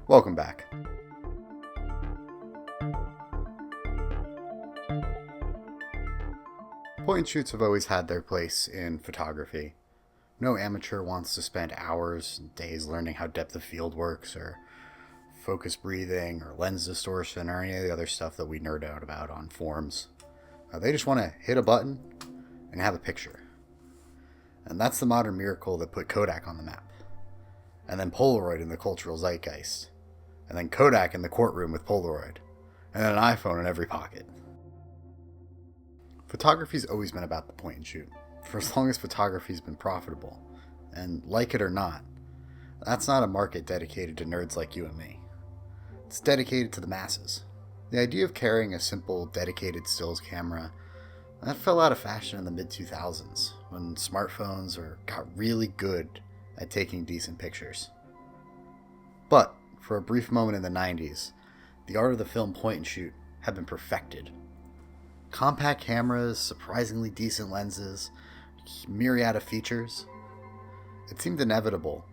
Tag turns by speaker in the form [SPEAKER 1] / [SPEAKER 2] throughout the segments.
[SPEAKER 1] Welcome back. Point and shoots have always had their place in photography. No amateur wants to spend hours and days learning how depth of field works, or focus breathing, or lens distortion, or any of the other stuff that we nerd out about on forums. They just want to hit a button and have a picture. And that's the modern miracle that put Kodak on the map. And then Polaroid in the cultural zeitgeist. And then Kodak in the courtroom with Polaroid. And then an iPhone in every pocket. Photography's always been about the point and shoot, for as long as photography's been profitable. And like it or not, that's not a market dedicated to nerds like you and me. It's dedicated to the masses. The idea of carrying a simple, dedicated stills camera, that fell out of fashion in the mid-2000s, when smartphones got really good at taking decent pictures. But, for a brief moment in the 90s, the art of the film point and shoot had been perfected. Compact cameras, surprisingly decent lenses, myriad of features. It seemed inevitable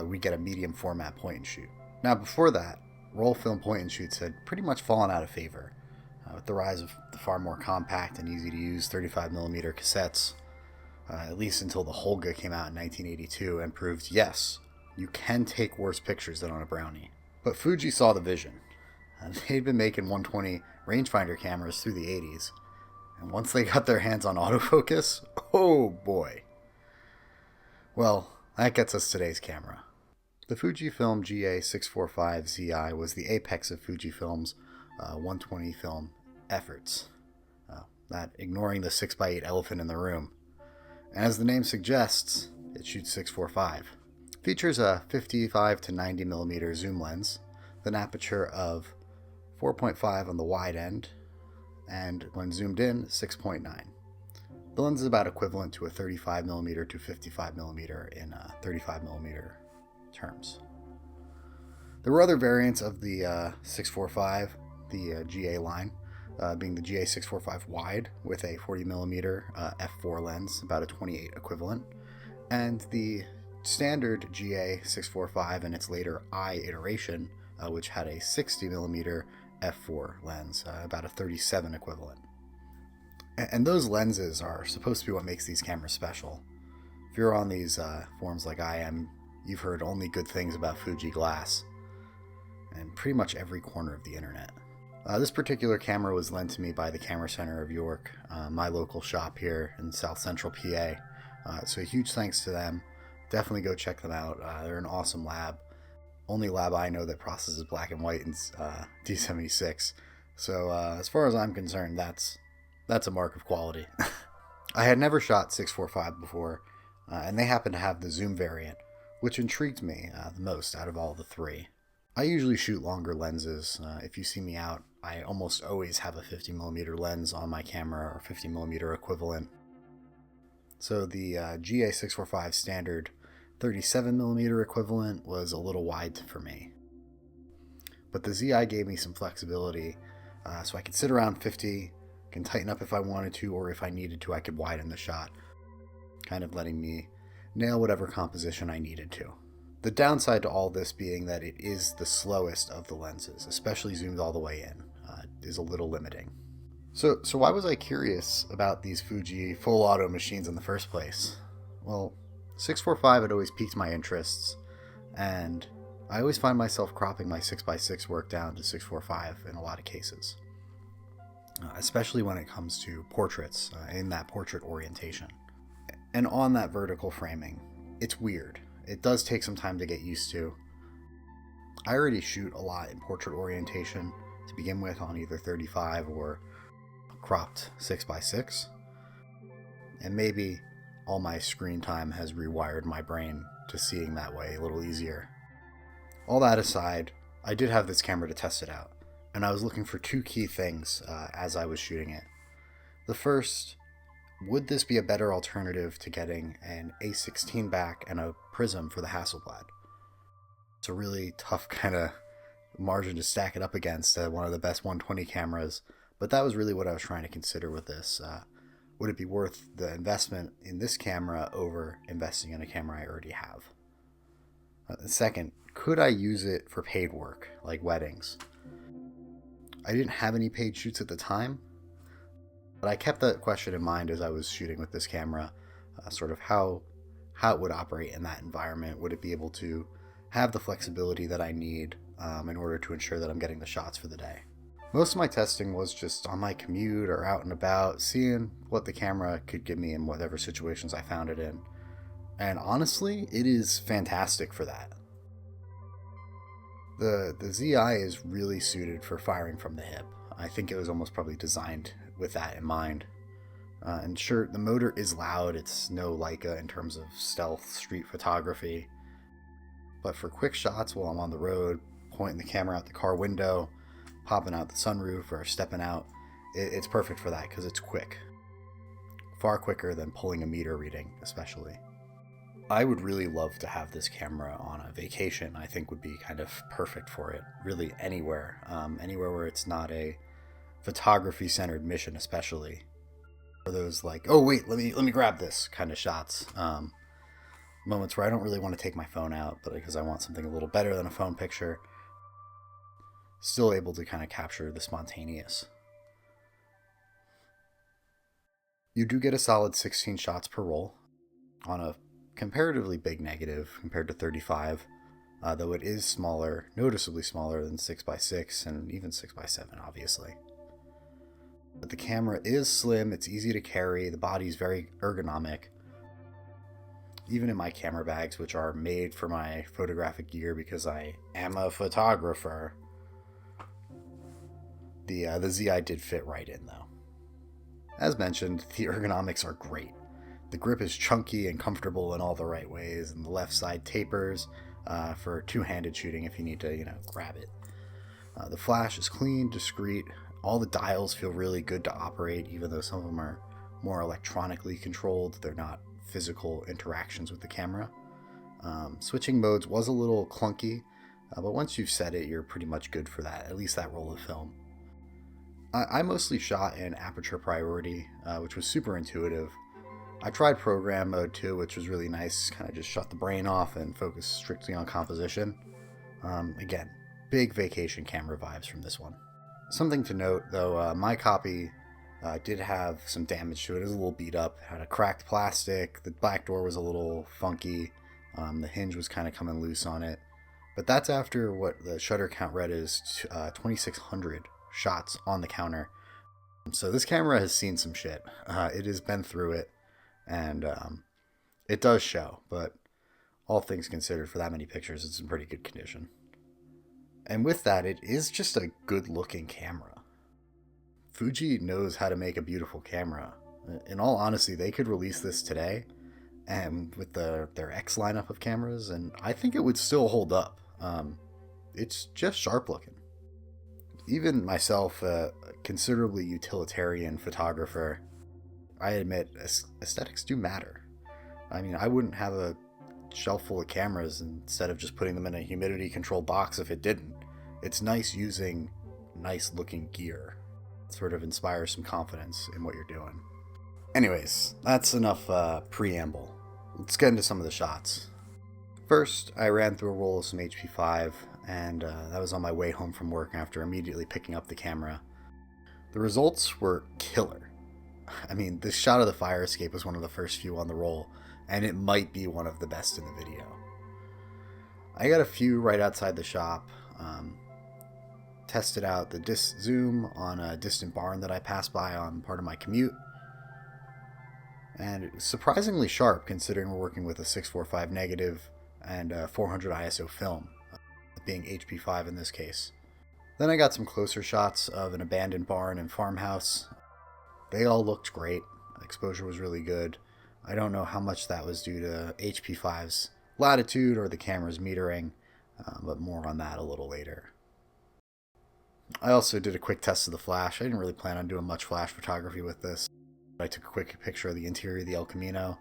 [SPEAKER 1] we'd get a medium format point and shoot. Now before that, roll film point and shoots had pretty much fallen out of favor, with the rise of the far more compact and easy to use 35mm cassettes, at least until the Holga came out in 1982 and proved, yes, you can take worse pictures than on a Brownie. But Fuji saw the vision. They'd been making 120 rangefinder cameras through the 80s, and once they got their hands on autofocus, oh boy. Well, that gets us today's camera. The FujiFilm Ga645ZI was the apex of Fujifilm's 120 film efforts, that ignoring the 6x8 elephant in the room. And as the name suggests, it shoots 645. Features a 55 to 90mm zoom lens, an aperture of 4.5 on the wide end, and when zoomed in, 6.9. The lens is about equivalent to a 35mm to 55mm in 35mm terms. There were other variants of the 645, the GA line, being the GA645 wide with a 40mm f4 lens, about a 28 equivalent, and the standard GA645 and its later I iteration, which had a 60mm f4 lens, about a 37 equivalent. And those lenses are supposed to be what makes these cameras special. If you're on these forums like I am, you've heard only good things about Fuji glass, and pretty much every corner of the internet. This particular camera was lent to me by the Camera Center of York, my local shop here in South Central PA. So a huge thanks to them. Definitely go check them out. They're an awesome lab. Only lab I know that processes black and white in D76. So as far as I'm concerned, that's a mark of quality. I had never shot 645 before, and they happen to have the zoom variant, which intrigued me the most out of all the three. I usually shoot longer lenses. If you see me out, I almost always have a 50mm lens on my camera, or 50mm equivalent. So the GA645 standard 37mm equivalent was a little wide for me. But the ZI gave me some flexibility, so I could sit around 50, can tighten up if I wanted to, or if I needed to, I could widen the shot, kind of letting me nail whatever composition I needed to. The downside to all this being that it is the slowest of the lenses, especially zoomed all the way in, is a little limiting. So why was I curious about these Fuji full auto machines in the first place? Well, 645 had always piqued my interests, and I always find myself cropping my 6x6 work down to 645 in a lot of cases, especially when it comes to portraits, in that portrait orientation. And on that vertical framing, it's weird. It does take some time to get used to. I already shoot a lot in portrait orientation to begin with on either 35 or cropped 6x6, and maybe all my screen time has rewired my brain to seeing that way a little easier. All that aside, I did have this camera to test it out, and I was looking for two key things as I was shooting it. The first, would this be a better alternative to getting an A16 back and a prism for the Hasselblad? It's a really tough kind of margin to stack it up against one of the best 120 cameras, but that was really what I was trying to consider with this. Would it be worth the investment in this camera over investing in a camera I already have? Second, could I use it for paid work, like weddings? I didn't have any paid shoots at the time, but I kept that question in mind as I was shooting with this camera, sort of how it would operate in that environment. Would it be able to have the flexibility that I need in order to ensure that I'm getting the shots for the day? Most of my testing was just on my commute or out and about, seeing what the camera could give me in whatever situations I found it in. And honestly, it is fantastic for that. The ZI is really suited for firing from the hip. I think it was almost probably designed with that in mind. And sure, the motor is loud. It's no Leica in terms of stealth street photography. But for quick shots while I'm on the road, pointing the camera out the car window, popping out the sunroof, or stepping out, it's perfect for that because it's quick. Far quicker than pulling a meter reading, especially. I would really love to have this camera on a vacation. I think would be kind of perfect for it. Really anywhere. Anywhere where it's not a photography-centered mission, especially. For those like, oh wait, let me grab this kind of shots. Moments where I don't really want to take my phone out, but because I want something a little better than a phone picture. Still able to kind of capture the spontaneous. You do get a solid 16 shots per roll on a comparatively big negative compared to 35, though it is smaller, noticeably smaller than 6x6 and even 6x7, obviously. But the camera is slim, it's easy to carry, the body's very ergonomic. Even in my camera bags, which are made for my photographic gear because I am a photographer, the ZI did fit right in though. As mentioned, the ergonomics are great. The grip is chunky and comfortable in all the right ways, and the left side tapers for two-handed shooting if you need to, grab it. The flash is clean, discreet. All the dials feel really good to operate, even though some of them are more electronically controlled. They're not physical interactions with the camera. Switching modes was a little clunky, but once you've set it, you're pretty much good for that, at least that roll of film. I mostly shot in aperture priority, which was super intuitive. I tried program mode too, which was really nice, kind of just shut the brain off and focus strictly on composition. Again, big vacation camera vibes from this one. Something to note though, my copy did have some damage to it. It was a little beat up, had a cracked plastic, the back door was a little funky, the hinge was kind of coming loose on it. But that's after what the shutter count read is 2,600 shots on the counter. So this camera has seen some shit. It has been through it. And it does show, but all things considered, for that many pictures, it's in pretty good condition. And with that, it is just a good looking camera. Fuji knows how to make a beautiful camera. In all honesty, they could release this today and with their X lineup of cameras, and I think it would still hold up. It's just sharp looking. Even myself, a considerably utilitarian photographer, I admit aesthetics do matter. I mean, I wouldn't have a shelf full of cameras instead of just putting them in a humidity controlled box if it didn't. It's nice using nice looking gear. It sort of inspires some confidence in what you're doing. Anyways, that's enough preamble. Let's get into some of the shots. First, I ran through a roll of some HP5, and that was on my way home from work after immediately picking up the camera. The results were killer. I mean, this shot of the fire escape was one of the first few on the roll, and it might be one of the best in the video. I got a few right outside the shop, tested out the zoom on a distant barn that I passed by on part of my commute, and it was surprisingly sharp considering we're working with a 645 negative and 400 ISO film, being HP5 in this case. Then I got some closer shots of an abandoned barn and farmhouse. They all looked great. Exposure was really good. I don't know how much that was due to HP5's latitude or the camera's metering, but more on that a little later. I also did a quick test of the flash. I didn't really plan on doing much flash photography with this. I took a quick picture of the interior of the El Camino.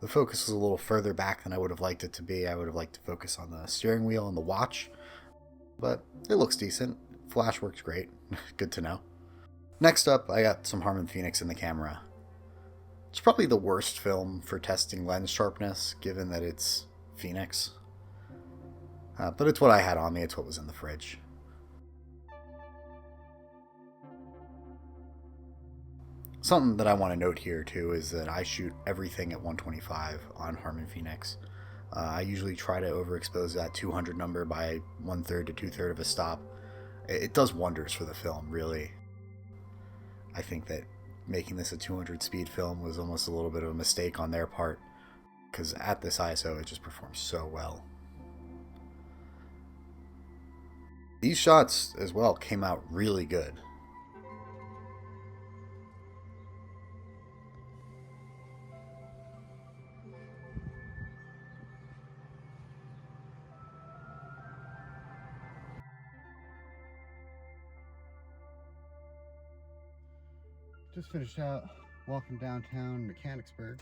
[SPEAKER 1] The focus was a little further back than I would have liked it to be. I would have liked to focus on the steering wheel and the watch, but it looks decent. Flash works great. Good to know. Next up, I got some Harman Phoenix in the camera. It's probably the worst film for testing lens sharpness, given that it's Phoenix. But it's what I had on me. It's what was in the fridge. Something that I want to note here too is that I shoot everything at 125 on Harman Phoenix. I usually try to overexpose that 200 number by 1/3 to 2/3 of a stop. It does wonders for the film, really. I think that making this a 200 speed film was almost a little bit of a mistake on their part, because at this ISO it just performs so well. These shots as well came out really good. Just finished out walking downtown Mechanicsburg.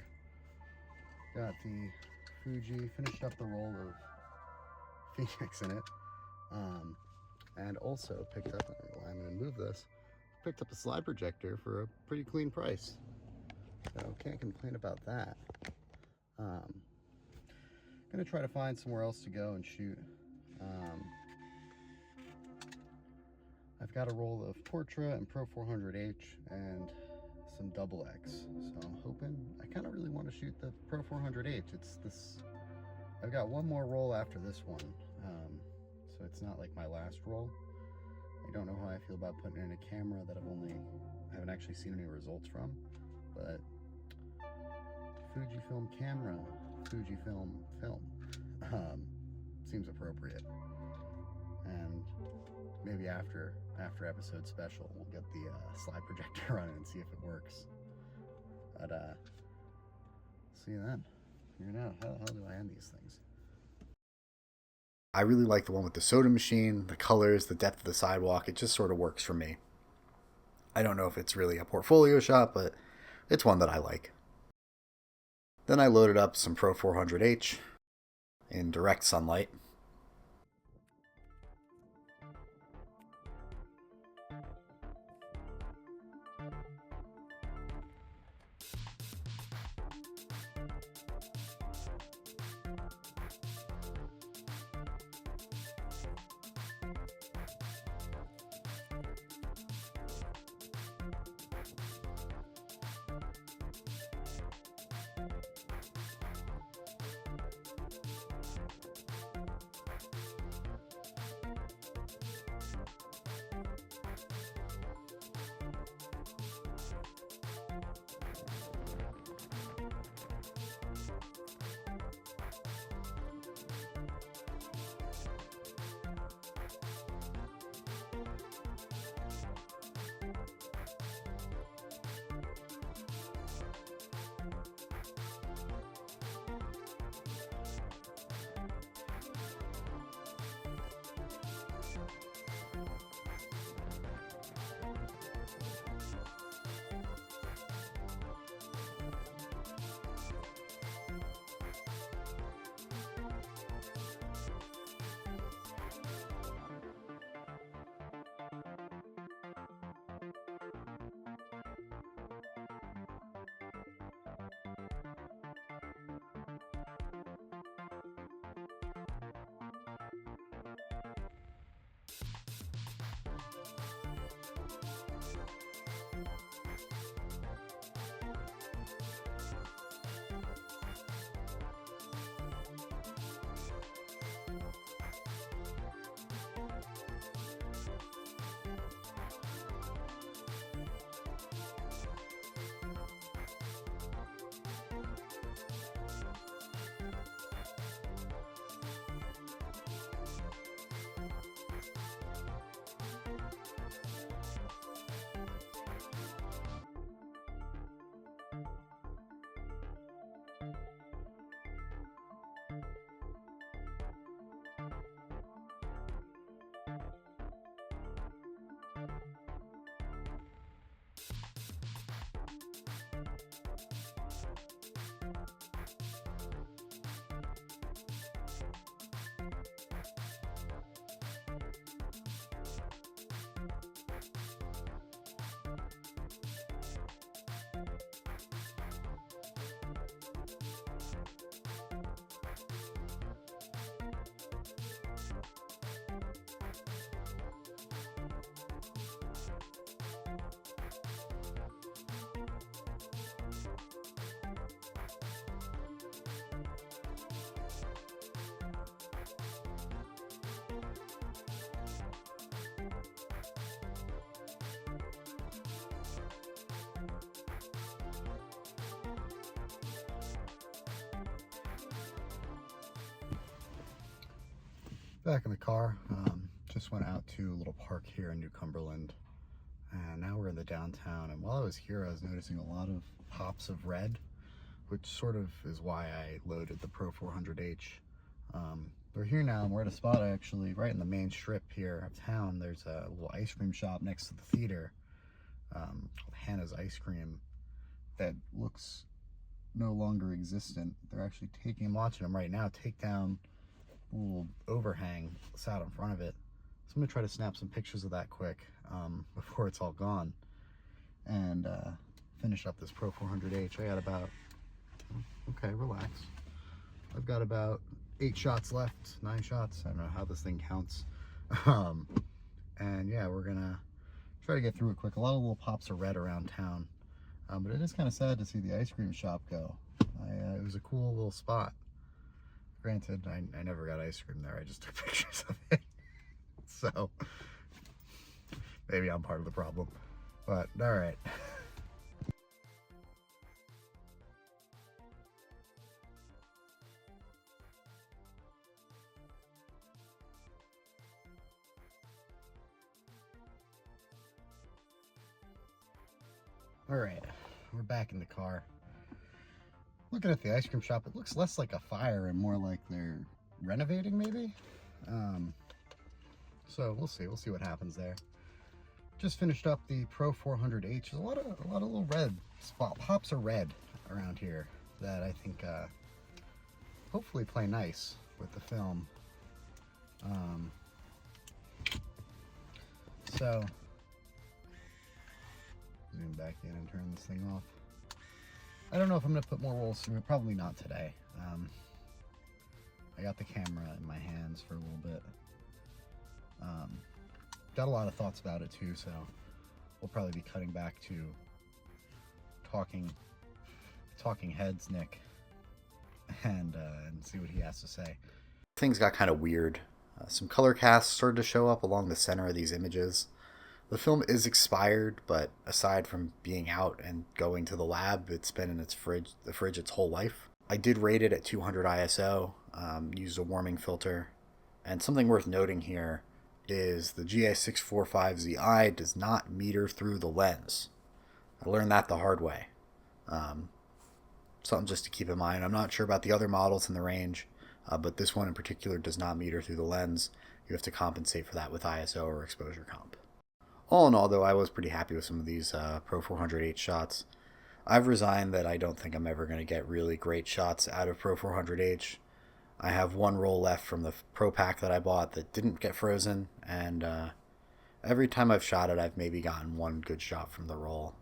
[SPEAKER 1] Got the Fuji, finished up the roll of Phoenix in it. And also picked up, I'm going to move this, picked up a slide projector for a pretty clean price. So can't complain about that. Gonna try to find somewhere else to go and shoot. I've got a roll of Portra and Pro 400H and some double X. So I'm hoping, I kind of really want to shoot the Pro 400H. It's this, I've got one more roll after this one. So it's not like my last roll. I don't know how I feel about putting in a camera that I haven't actually seen any results from, but FujiFilm camera, FujiFilm film, seems appropriate. And maybe after episode special, we'll get the slide projector running and see if it works. But see you then. Figure out how do I end these things. I really like the one with the soda machine, the colors, the depth of the sidewalk. It just sort of works for me. I don't know if it's really a portfolio shot, but it's one that I like. Then I loaded up some Pro 400H in direct sunlight. Back in the car. Just went out to a little park here in New Cumberland, and now we're in the downtown. And while I was here, I was noticing a lot of pops of red, which sort of is why I loaded the Pro 400H. We're here now, and we're at a spot actually right in the main strip here of town. There's a little ice cream shop next to the theater called Hannah's Ice Cream that looks no longer existent. They're actually I'm watching them right now, take down a little overhang that's out in front of it. So I'm gonna try to snap some pictures of that quick before it's all gone, and finish up this Pro 400H. I got about, okay, relax. I've got about 8 shots left, 9 shots. I don't know how this thing counts. And yeah, we're gonna try to get through it quick. A lot of little pops of red around town. But it is kind of sad to see the ice cream shop go. It was a cool little spot. Granted, I never got ice cream there. I just took pictures of it. So maybe I'm part of the problem. But all right. All right, we're back in the car. Looking at the ice cream shop, it looks less like a fire and more like they're renovating, maybe. So we'll see what happens there. Just finished up the Pro 400H. There's a lot of little red pops of red around here that I think hopefully play nice with the film. So zoom back in and turn this thing off. I don't know if I'm going to put more rolls through it. Probably not today. I got the camera in my hands for a little bit. Got a lot of thoughts about it too, so we'll probably be cutting back to talking heads Nick and see what he has to say. Things got kind of weird. Some color casts started to show up along the center of these images. The film is expired, but aside from being out and going to the lab, it's been in the fridge its whole life. I did rate it at 200 ISO, used a warming filter, and something worth noting here is the Ga645ZI does not meter through the lens. I learned that the hard way. Something just to keep in mind. I'm not sure about the other models in the range, but this one in particular does not meter through the lens. You have to compensate for that with ISO or exposure comp. All in all, though, I was pretty happy with some of these Pro 400H shots. I've resigned that I don't think I'm ever going to get really great shots out of Pro 400H. I have one roll left from the Pro Pack that I bought that didn't get frozen, and every time I've shot it, I've maybe gotten one good shot from the roll.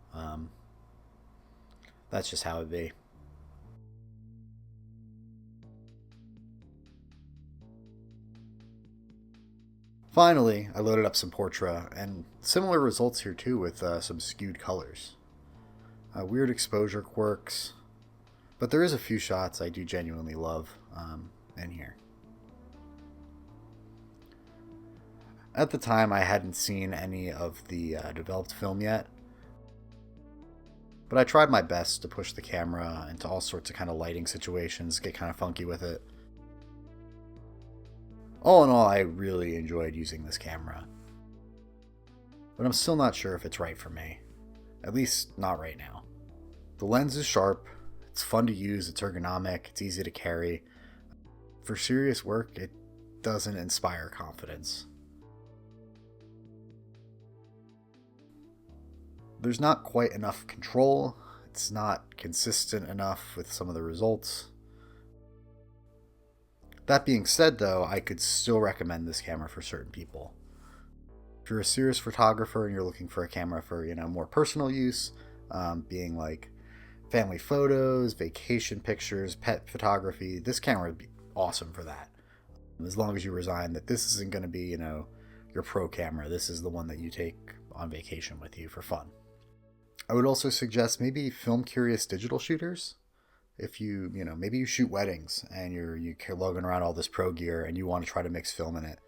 [SPEAKER 1] That's just how it be. Finally, I loaded up some Portra, and similar results here too with some skewed colors. Weird exposure quirks, but there is a few shots I do genuinely love in here. At the time, I hadn't seen any of the developed film yet, but I tried my best to push the camera into all sorts of kind of lighting situations, get kind of funky with it. All in all, I really enjoyed using this camera, but I'm still not sure if it's right for me, at least not right now. The lens is sharp, it's fun to use, it's ergonomic, it's easy to carry. For serious work, it doesn't inspire confidence. There's not quite enough control, it's not consistent enough with some of the results. That being said, though, I could still recommend this camera for certain people. If you're a serious photographer and you're looking for a camera for, more personal use, being like family photos, vacation pictures, pet photography, this camera would be awesome for that. As long as you resign that this isn't going to be, your pro camera. This is the one that you take on vacation with you for fun. I would also suggest maybe film-curious digital shooters. If maybe you shoot weddings and you're lugging around all this pro gear and you want to try to mix film in it.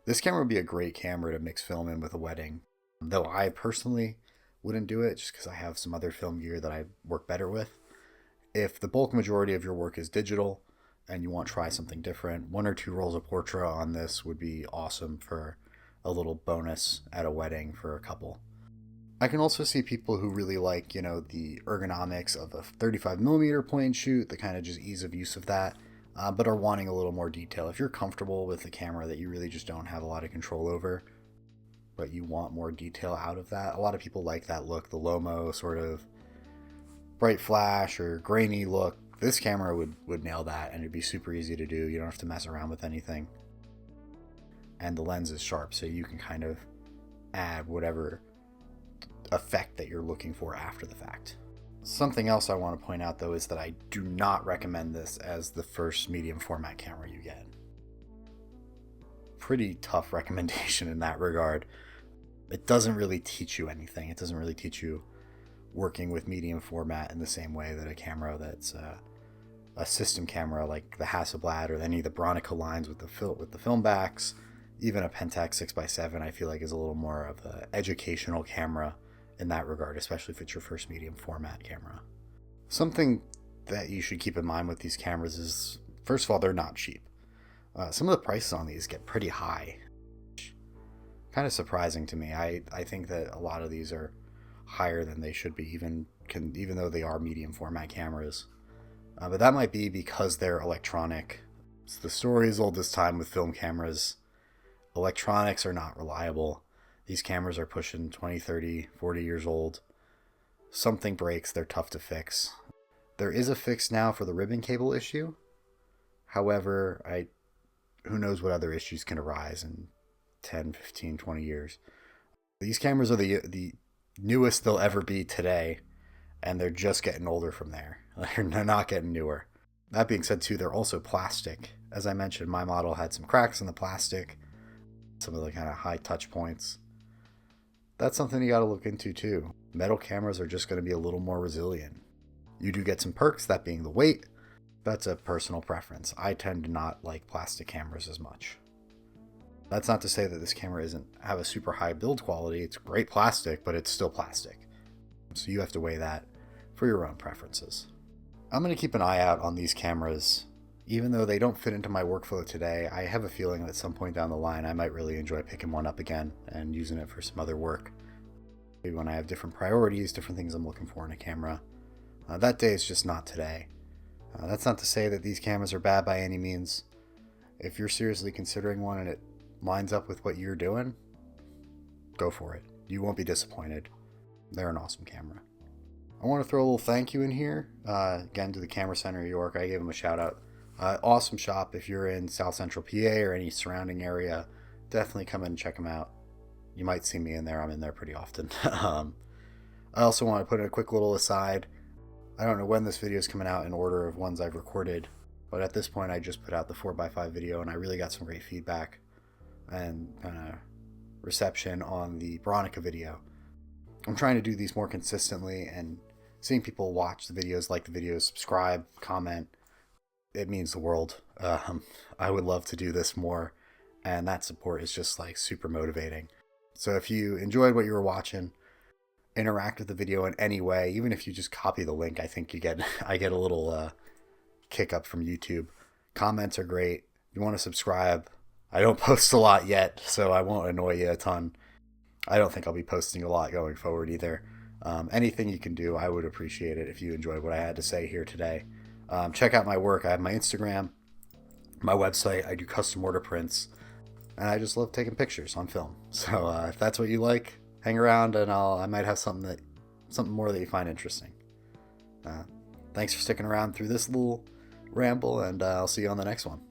[SPEAKER 1] This camera would be a great camera to mix film in with a wedding. Though I personally wouldn't do it just because I have some other film gear that I work better with. If the bulk majority of your work is digital and you want to try something different, 1 or 2 rolls of portrait on this would be awesome for a little bonus at a wedding for a couple. I can also see people who really like, the ergonomics of a 35mm point and shoot, the kind of just ease of use of that, but are wanting a little more detail. If you're comfortable with a camera that you really just don't have a lot of control over, but you want more detail out of that, a lot of people like that look, the Lomo sort of bright flash or grainy look. This camera would nail that, and it'd be super easy to do. You don't have to mess around with anything. And the lens is sharp, so you can kind of add whatever effect that you're looking for after the fact. Something else I want to point out, though, is that I do not recommend this as the first medium format camera you get. Pretty tough recommendation in that regard. It doesn't really teach you anything. It doesn't really teach you working with medium format in the same way that a camera that's a system camera like the Hasselblad or any of the Bronica lines with the film backs, even a Pentax 6x7, I feel like is a little more of an educational camera in that regard, especially if it's your first medium format camera. Something that you should keep in mind with these cameras is, first of all, they're not cheap. Some of the prices on these get pretty high. Kind of surprising to me. I think that a lot of these are higher than they should be, even though they are medium format cameras. But that might be because they're electronic. It's the story as old as time with film cameras. Electronics are not reliable. These cameras are pushing 20, 30, 40 years old. Something breaks, they're tough to fix. There is a fix now for the ribbon cable issue. However, who knows what other issues can arise in 10, 15, 20 years. These cameras are the newest they'll ever be today, and they're just getting older from there. They're not getting newer. That being said, too, they're also plastic. As I mentioned, my model had some cracks in the plastic, some of the kind of high touch points. That's something you got to look into, too. Metal cameras are just going to be a little more resilient. You do get some perks, that being the weight. That's a personal preference. I tend to not like plastic cameras as much. That's not to say that this camera doesn't have a super high build quality. It's great plastic, but it's still plastic. So you have to weigh that for your own preferences. I'm going to keep an eye out on these cameras. Even though they don't fit into my workflow today, I have a feeling that at some point down the line I might really enjoy picking one up again and using it for some other work. Maybe when I have different priorities, different things I'm looking for in a camera. That day is just not today. That's not to say that these cameras are bad by any means. If you're seriously considering one and it lines up with what you're doing, go for it. You won't be disappointed. They're an awesome camera. I want to throw a little thank you in here, again, to the Camera Center New York. I gave them a shout out. Awesome shop. If you're in South Central PA or any surrounding area, definitely come in and check them out. You might see me in there. I'm in there pretty often. I also want to put in a quick little aside. I don't know when this video is coming out in order of ones I've recorded, but at this point I just put out the 4x5 video and I really got some great feedback and reception on the Bronica video. I'm trying to do these more consistently, and seeing people watch the videos, like the videos, subscribe, comment, it means the world. I would love to do this more, and that support is just like super motivating. So if you enjoyed what you were watching, interact with the video in any way, even if you just copy the link, I think I get a little kick up from YouTube. Comments are great. You want to subscribe. I don't post a lot yet, so I won't annoy you a ton. I don't think I'll be posting a lot going forward either. Anything you can do, I would appreciate it if you enjoyed what I had to say here today. Check out my work. I have my Instagram, my website. I do custom order prints, and I just love taking pictures on film. So if that's what you like, hang around, and I might have something more that you find interesting. Thanks for sticking around through this little ramble, and I'll see you on the next one.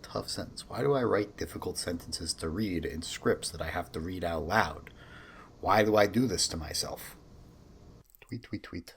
[SPEAKER 1] Tough sentence. Why do I write difficult sentences to read in scripts that I have to read out loud? Why do I do this to myself? Tweet, tweet, tweet.